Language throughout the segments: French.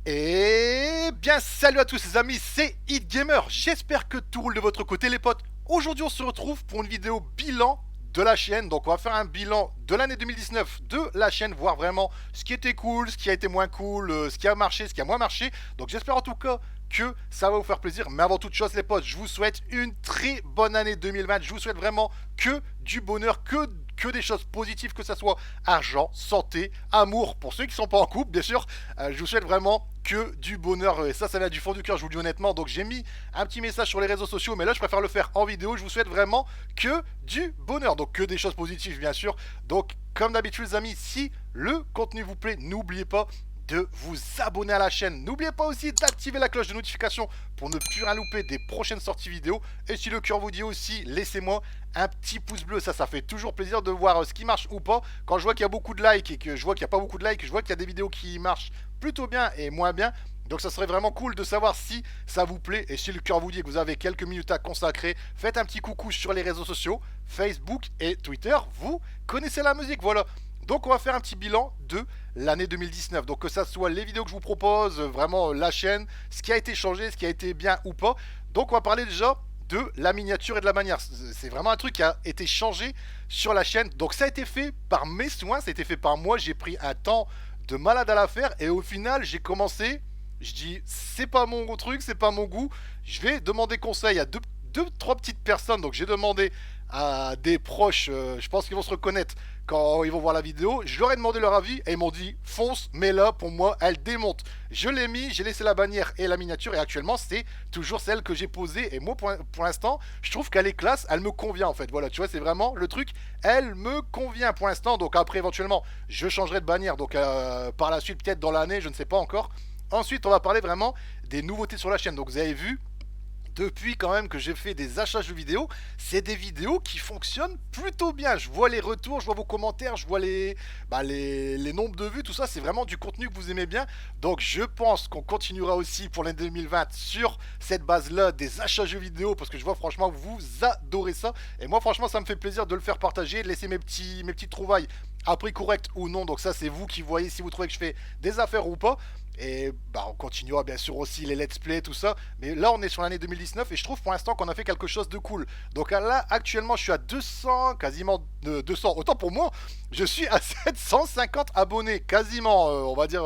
Et bien salut à tous les amis, c'est HitGamer. J'espère que tout roule de votre côté les potes. Aujourd'hui on se retrouve pour une vidéo bilan de la chaîne. Donc on va faire un bilan de l'année 2019 de la chaîne, voir vraiment ce qui était cool, ce qui a été moins cool, ce qui a marché, ce qui a moins marché. Donc j'espère en tout cas que ça va vous faire plaisir. Mais avant toute chose les potes, je vous souhaite une très bonne année 2020. Je vous souhaite vraiment que du bonheur, que des choses positives, que ce soit argent, santé, amour, pour ceux qui ne sont pas en couple, bien sûr. Je vous souhaite vraiment que du bonheur, et ça vient du fond du cœur, je vous le dis honnêtement. Donc j'ai mis un petit message sur les réseaux sociaux, mais là je préfère le faire en vidéo. Je vous souhaite vraiment que du bonheur, donc que des choses positives, bien sûr. Donc comme d'habitude les amis, si le contenu vous plaît, n'oubliez pas de vous abonner à la chaîne. N'oubliez pas aussi d'activer la cloche de notification pour ne plus rien louper des prochaines sorties vidéo. Et si le cœur vous dit aussi, laissez-moi un petit pouce bleu. Ça fait toujours plaisir de voir ce qui marche ou pas. Quand je vois qu'il y a beaucoup de likes et que je vois qu'il n'y a pas beaucoup de likes, je vois qu'il y a des vidéos qui marchent plutôt bien et moins bien. Donc ça serait vraiment cool de savoir si ça vous plaît. Et si le cœur vous dit que vous avez quelques minutes à consacrer, faites un petit coucou sur les réseaux sociaux, Facebook et Twitter. Vous connaissez la musique, voilà. Donc on va faire un petit bilan de l'année 2019. Donc que ça soit les vidéos que je vous propose, vraiment la chaîne, ce qui a été changé, ce qui a été bien ou pas. Donc on va parler déjà de la miniature et de la manière. C'est vraiment un truc qui a été changé sur la chaîne. Donc ça a été fait par mes soins, ça a été fait par moi. J'ai pris un temps de malade à la faire et au final j'ai commencé. Je dis c'est pas mon truc, c'est pas mon goût. Je vais demander conseil à trois petites personnes. Donc j'ai demandé à des proches, je pense qu'ils vont se reconnaître quand ils vont voir la vidéo. Je leur ai demandé leur avis et ils m'ont dit fonce, mais là pour moi elle démonte. Je l'ai mis, j'ai laissé la bannière et la miniature et actuellement c'est toujours celle que j'ai posée. Et moi pour l'instant je trouve qu'elle est classe, elle me convient en fait. Voilà, tu vois, c'est vraiment le truc, elle me convient pour l'instant. Donc après éventuellement je changerai de bannière, donc par la suite peut-être dans l'année, je ne sais pas encore. Ensuite on va parler vraiment des nouveautés sur la chaîne. Donc vous avez vu, depuis quand même que j'ai fait des achats de vidéos, c'est des vidéos qui fonctionnent plutôt bien. Je vois les retours, je vois vos commentaires, je vois les nombres de vues, tout ça, c'est vraiment du contenu que vous aimez bien. Donc je pense qu'on continuera aussi pour l'année 2020 sur cette base-là des achats jeux vidéo, parce que je vois franchement que vous adorez ça. Et moi franchement ça me fait plaisir de le faire partager, de laisser mes petites trouvailles à prix correct ou non. Donc ça c'est vous qui voyez si vous trouvez que je fais des affaires ou pas. Et bah on continuera bien sûr aussi les let's play, tout ça. Mais là on est sur l'année 2019 et je trouve pour l'instant qu'on a fait quelque chose de cool. Donc là actuellement je suis à 200, quasiment 200. Autant pour moi, je suis à 750 abonnés, quasiment, on va dire...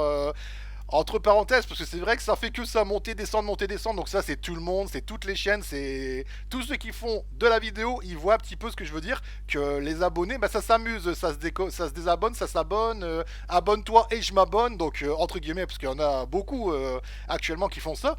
entre parenthèses, parce que c'est vrai que ça fait que ça, monter, descendre, monter, descendre. Donc ça, c'est tout le monde, c'est toutes les chaînes, c'est tous ceux qui font de la vidéo, ils voient un petit peu ce que je veux dire. Que les abonnés, bah, ça s'amuse, ça se désabonne, ça s'abonne, abonne-toi et je m'abonne. Donc entre guillemets, parce qu'il y en a beaucoup actuellement qui font ça.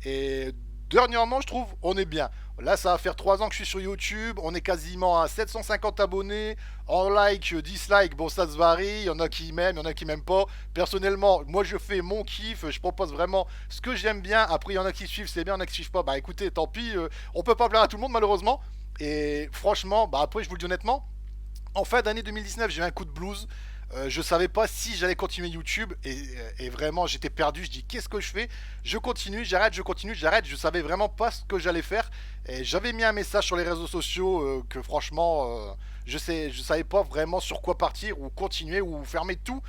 Et dernièrement, je trouve, on est bien. Là, ça va faire 3 ans que je suis sur YouTube. On est quasiment à 750 abonnés. En like, dislike, bon, ça se varie. Il y en a qui m'aiment, il y en a qui m'aiment pas. Personnellement, moi, je fais mon kiff. Je propose vraiment ce que j'aime bien. Après, il y en a qui suivent, c'est bien, il y en a qui suivent pas. Bah écoutez, tant pis. On peut pas plaire à tout le monde, malheureusement. Et franchement, bah après, je vous le dis honnêtement, en fin d'année 2019, j'ai eu un coup de blues. Je savais pas si j'allais continuer YouTube et vraiment j'étais perdu. Je dis qu'est-ce que je fais? Je continue, j'arrête, je continue, j'arrête. Je savais vraiment pas ce que j'allais faire. Et j'avais mis un message sur les réseaux sociaux que franchement je savais pas vraiment sur quoi partir ou continuer ou fermer tout.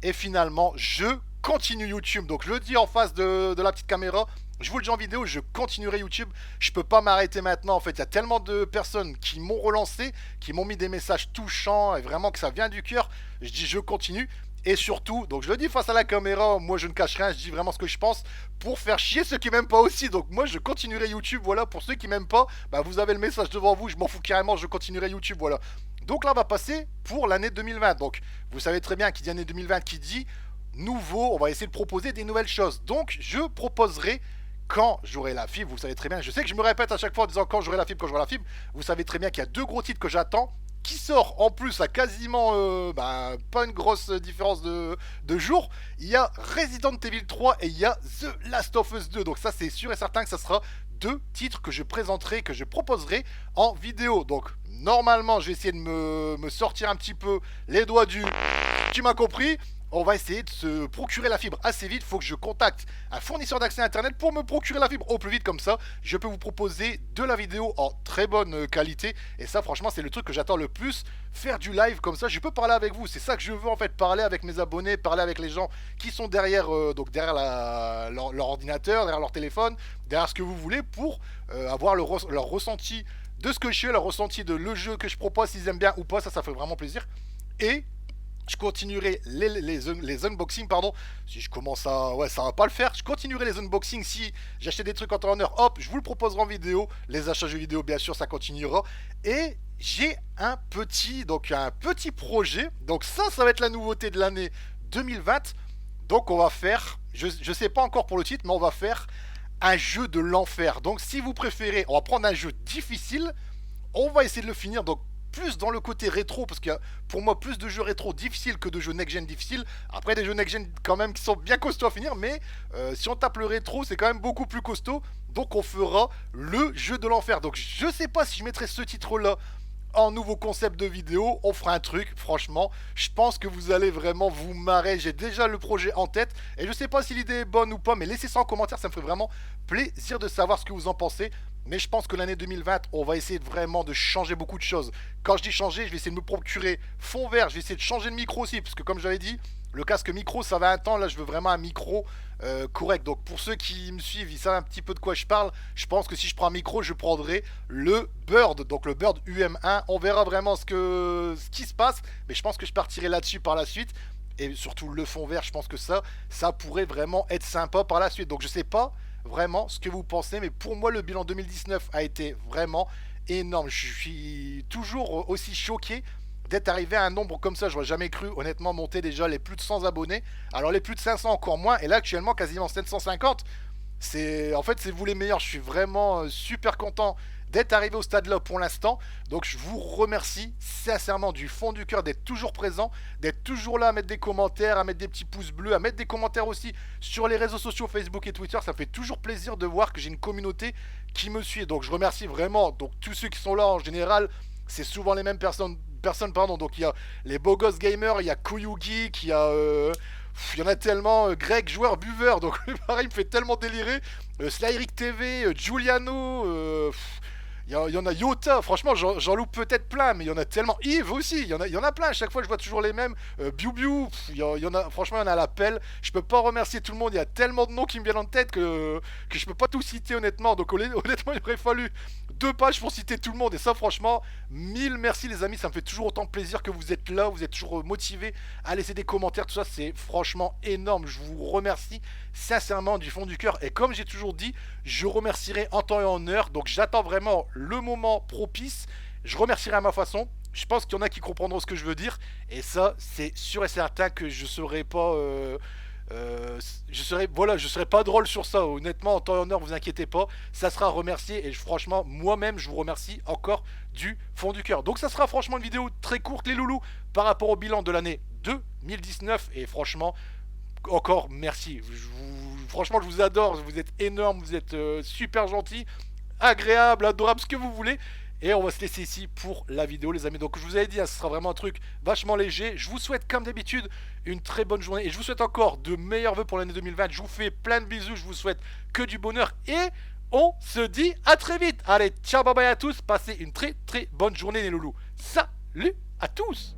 Et finalement je continue YouTube. Donc je le dis en face de la petite caméra. Je vous le dis en vidéo, je continuerai YouTube. Je peux pas m'arrêter maintenant. En fait, il y a tellement de personnes qui m'ont relancé, qui m'ont mis des messages touchants et vraiment que ça vient du cœur. Je dis je continue. Et surtout, donc je le dis face à la caméra, moi je ne cache rien, je dis vraiment ce que je pense pour faire chier ceux qui m'aiment pas aussi. Donc moi je continuerai YouTube, voilà, pour ceux qui m'aiment pas, bah vous avez le message devant vous, je m'en fous carrément, je continuerai YouTube, voilà. Donc là on va passer pour l'année 2020. Donc vous savez très bien qui dit année 2020 qui dit nouveau, on va essayer de proposer des nouvelles choses. Donc je proposerai quand j'aurai la fibre, vous savez très bien, je sais que je me répète à chaque fois en disant quand j'aurai la fibre, quand j'aurai la fibre, vous savez très bien qu'il y a 2 gros titres que j'attends, qui sort en plus à quasiment pas une grosse différence de jours. Il y a Resident Evil 3 et il y a The Last of Us 2, donc ça c'est sûr et certain que ça sera 2 titres que je présenterai, que je proposerai en vidéo. Donc normalement je vais essayer de me sortir un petit peu les doigts du... Tu m'as compris. on va essayer de se procurer la fibre assez vite. Il faut que je contacte un fournisseur d'accès internet pour me procurer la fibre au plus vite. Comme ça, je peux vous proposer de la vidéo en très bonne qualité. Et ça, franchement, c'est le truc que j'attends le plus. Faire du live comme ça, je peux parler avec vous. C'est ça que je veux en fait, parler avec mes abonnés, parler avec les gens qui sont derrière, derrière leur ordinateur, derrière leur téléphone, derrière ce que vous voulez pour avoir leur ressenti de ce que je fais, leur ressenti de le jeu que je propose, s'ils aiment bien ou pas. Ça fait vraiment plaisir. Et je continuerai les unboxings, pardon. Si je commence à... Ouais, ça va pas le faire. Je continuerai les unboxings si j'achète des trucs en temps et en heure. Hop, je vous le proposerai en vidéo. Les achats jeux vidéo, bien sûr, ça continuera. Et j'ai un petit projet. Donc ça va être la nouveauté de l'année 2020. Donc on va faire... Je sais pas encore pour le titre, mais on va faire un jeu de l'enfer. Donc si vous préférez, on va prendre un jeu difficile. On va essayer de le finir. Donc plus dans le côté rétro, parce qu'il y a pour moi plus de jeux rétro difficiles que de jeux next-gen difficiles. Après, des jeux next-gen quand même qui sont bien costauds à finir, mais si on tape le rétro, c'est quand même beaucoup plus costaud. Donc on fera le jeu de l'enfer. Donc je sais pas si je mettrai ce titre-là en nouveau concept de vidéo, on fera un truc, franchement, je pense que vous allez vraiment vous marrer, j'ai déjà le projet en tête, et je sais pas si l'idée est bonne ou pas, mais laissez ça en commentaire, ça me ferait vraiment plaisir de savoir ce que vous en pensez, mais je pense que l'année 2020, on va essayer vraiment de changer beaucoup de choses. Quand je dis changer, je vais essayer de me procurer fond vert, je vais essayer de changer de micro aussi, parce que comme j'avais dit, le casque micro, ça va un temps, là je veux vraiment un micro correct. Donc pour ceux qui me suivent, ils savent un petit peu de quoi je parle. Je pense que si je prends un micro, je prendrai le Bird, donc le Bird UM1. On verra vraiment ce qui se passe, mais je pense que je partirai là-dessus par la suite. Et surtout le fond vert, je pense que ça pourrait vraiment être sympa par la suite. Donc je sais pas vraiment ce que vous pensez, mais pour moi le bilan 2019 a été vraiment énorme. Je suis toujours aussi choqué d'être arrivé à un nombre comme ça. J'aurais jamais cru honnêtement monter déjà les plus de 100 abonnés. Alors les plus de 500 encore moins, et là actuellement quasiment 750. En fait c'est vous les meilleurs. Je suis vraiment super content d'être arrivé au stade là pour l'instant. Donc je vous remercie sincèrement du fond du cœur d'être toujours présent, d'être toujours là à mettre des commentaires, à mettre des petits pouces bleus, à mettre des commentaires aussi sur les réseaux sociaux Facebook et Twitter. Ça fait toujours plaisir de voir que j'ai une communauté qui me suit. Donc je remercie vraiment donc tous ceux qui sont là en général. C'est souvent les mêmes personnes, pardon. Donc il y a les beaux gosses gamers, il y a Koyu Geek, il y en a tellement, Greg joueur buveur, donc pareil il me fait tellement délirer. Slyric TV, Giuliano, il y en a Yota, franchement j'en loupe peut-être plein, mais il y en a tellement. Yves aussi, il y en a plein, à chaque fois je vois toujours les mêmes. Biu Biu, il y en a, franchement il y en a à l'appel. Je peux pas remercier tout le monde, il y a tellement de noms qui me viennent en tête que je peux pas tout citer honnêtement. Donc honnêtement il aurait fallu 2 pages pour citer tout le monde. Et ça franchement, mille merci les amis, ça me fait toujours autant plaisir que vous êtes là, vous êtes toujours motivés à laisser des commentaires, tout ça c'est franchement énorme. Je vous remercie sincèrement du fond du cœur. Et comme j'ai toujours dit, je remercierai en temps et en heure. Donc j'attends vraiment le moment propice. Je remercierai à ma façon. Je pense qu'il y en a qui comprendront ce que je veux dire. Et ça, c'est sûr et certain que je serai pas... je serai pas drôle sur ça. Honnêtement, en temps et en heure, vous inquiétez pas. Ça sera remercié. Et franchement, moi-même, je vous remercie encore du fond du cœur. Donc ça sera franchement une vidéo très courte, les loulous, par rapport au bilan de l'année 2019. Et franchement, encore merci. Franchement, je vous adore. Vous êtes énorme. Vous êtes super gentil, agréable, adorable, ce que vous voulez. Et on va se laisser ici pour la vidéo les amis. Donc je vous avais dit, hein, ce sera vraiment un truc vachement léger. Je vous souhaite comme d'habitude une très bonne journée. Et je vous souhaite encore de meilleurs vœux pour l'année 2020. Je vous fais plein de bisous. Je vous souhaite que du bonheur. Et on se dit à très vite. Allez, ciao, bye bye à tous. Passez une très très bonne journée les loulous. Salut à tous.